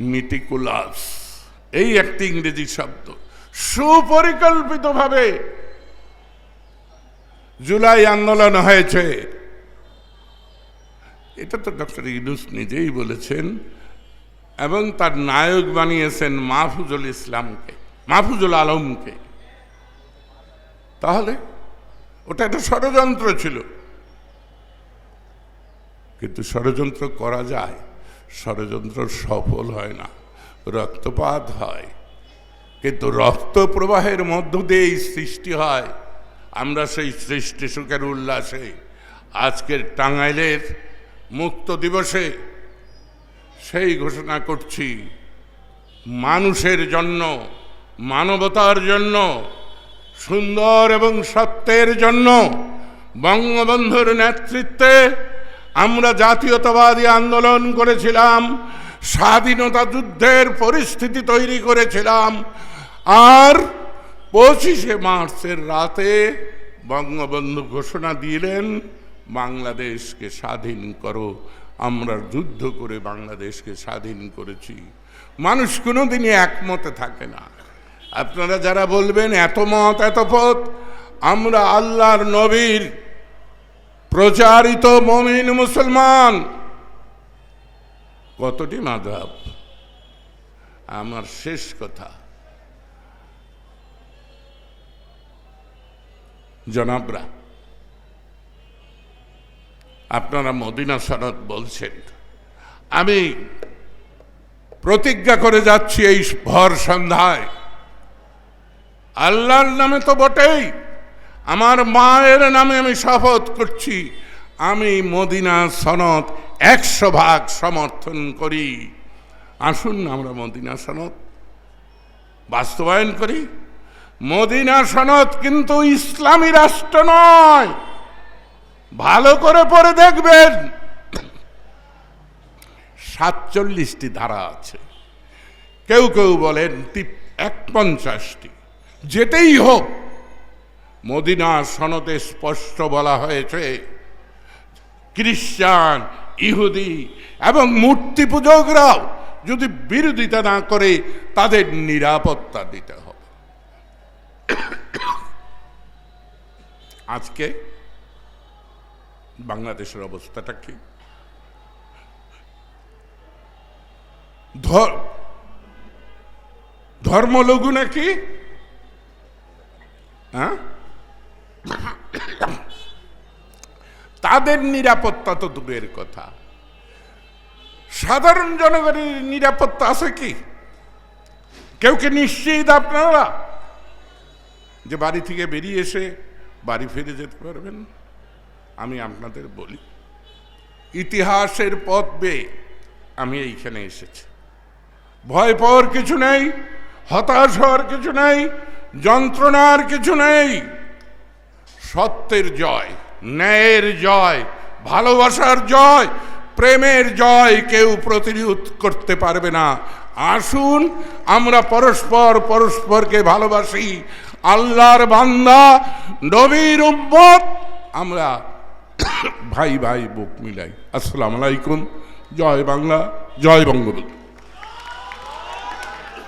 Meticulous, এই একটি ইংরেজি শব্দ। সুপরিকল্পিতভাবে জুলাই আন্দোলন হয়েছে, এটা তো ডক্টর ইউনূস নিজেই বলেছেন, এবং তার নায়ক বানিয়েছেন মাহফুজুল আলমকে। তাহলে ওটা একটা ষড়যন্ত্র ছিল, কিন্তু ষড়যন্ত্র করা যায়, ষড়যন্ত্র সফল হয় না, রক্তপাত হয়, কিন্তু রক্ত প্রবাহের মধ্য দিয়েই সৃষ্টি হয়। আমরা সেই সৃষ্টি সুখের উল্লাসে আজকের টাঙ্গাইলের মুক্ত দিবসে সেই ঘোষণা করছি, মানুষের জন্য, মানবতার জন্য, সুন্দর এবং সত্যের জন্য বঙ্গবন্ধুর নেতৃত্বে আমরা জাতীয়তাবাদী আন্দোলন করেছিলাম, স্বাধীনতা যুদ্ধের পরিস্থিতি তৈরি করেছিলাম। আর 25শে মার্চের রাতে বঙ্গবন্ধু ঘোষণা দিলেন, বাংলাদেশকে স্বাধীন করো। আমরা যুদ্ধ করে বাংলাদেশকে স্বাধীন করেছি। মানুষ কোনোদিনই একমতে থাকে না। আপনারা যারা বলবেন এত মত এত পথ, আমরা আল্লাহর নবীর প্রচারিত মুমিন মুসলমান। কতটি মাযহাব? আমার শেষ কথা, জনাবরা, আপনারা মদিনা সনদ বলছেন, আমি প্রতিজ্ঞা করে যাচ্ছি এই ভর সন্ধ্যায়, আল্লাহর নামে তো বটেই, আমার মায়ের নামে আমি শপথ করছি, আমি মদিনা সনদ 100% সমর্থন করি। আসুন আমরা মদিনা সনদ বাস্তবায়ন করি। মদিনা সনদ কিন্তু ইসলামী রাষ্ট্র নয়, ভালো করে পড়ে দেখবেন। 47টি ধারা আছে, কেউ কেউ বলেন 51টি। যেতেই হোক, মদিনা সনদে স্পষ্ট বলা হয়েছে, খ্রিস্টান, ইহুদি এবং মূর্তি পূজকরাও যদি বিরোধিতা না করে তাদের নিরাপত্তা দিতে হবে। আজকে বাংলাদেশের অবস্থাটা কি? ধর্মলঘু নাকি? হ্যাঁ, তাদের নিরাপত্তা তো দূরের কথা, সাধারণ জনগণের নিরাপত্তা আছে কি? কেউ কি নিশ্চিত আপনারা যে বাড়ি থেকে বেরিয়ে এসে বাড়ি ফিরে যেতে পারবেন? আমি আপনাদের বলি, ইতিহাসের পথ বেয়ে আমি এইখানে এসেছি। ভয় পাওয়ার কিছু নেই, হতাশ হওয়ার কিছু নেই, যন্ত্রণার কিছু নেই। সত্যের জয়, ন্যায়ের জয়, ভালোবাসার জয়, প্রেমের জয় কেউ প্রতিরোধ করতে পারবে না। আসুন আমরা পরস্পরকে ভালোবাসি, আল্লাহর বান্দা, নবীর উম্মত, আমরা ভাই ভাই বুক মিলাই। আসসালামু আলাইকুম। জয় বাংলা, জয় বঙ্গবন্ধু।